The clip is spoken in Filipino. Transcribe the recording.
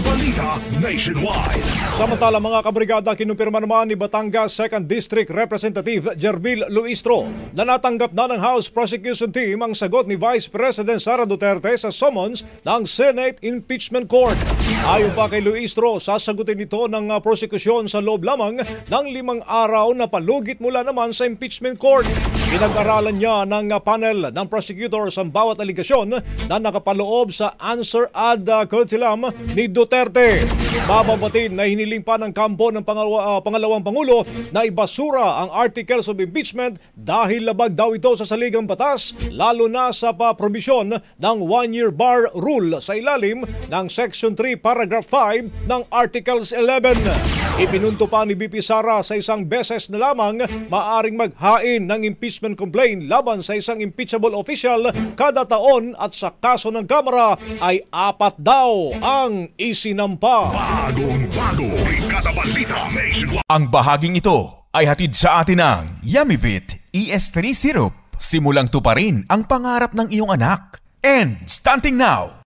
balita nationwide. Samantala mga kabrigada, kinumpirma naman ni Batangas 2nd District Representative Jervil Luistro na natanggap na ng House Prosecution Team ang sagot ni Vice President Sara Duterte sa summons ng Senate Impeachment Court. Ayon pa kay Luistro, sasagutin ito ng prosekusyon sa loob lamang ng 5 araw na palugit mula naman sa Impeachment Court. Pinag-aralan niya ng panel ng prosecutors ang bawat aligasyon na nakapaloob sa answer ad curriculum ni Duterte. Bababatin na hiniling pa ng kampo ng pangalawang Pangulo na ibasura ang articles of impeachment dahil labag daw ito sa saligang batas, lalo na sa probisyon ng 1-year bar rule sa ilalim ng Section 3 Paragraph 5 ng Articles 11. Ipinunto pa ni BP Sara sa isang beses na lamang maaring maghain ng impeachment complaint laban sa isang impeachable official kada taon at sa kaso ng Kamara ay 4 daw ang isinampa. Bagong-bago, Brigada Balita Nationwide. Ang bahaging ito ay hatid sa atin ng Yummy-Vit ES3 Syrup. Simulang tuparin ang pangarap ng iyong anak. And starting now,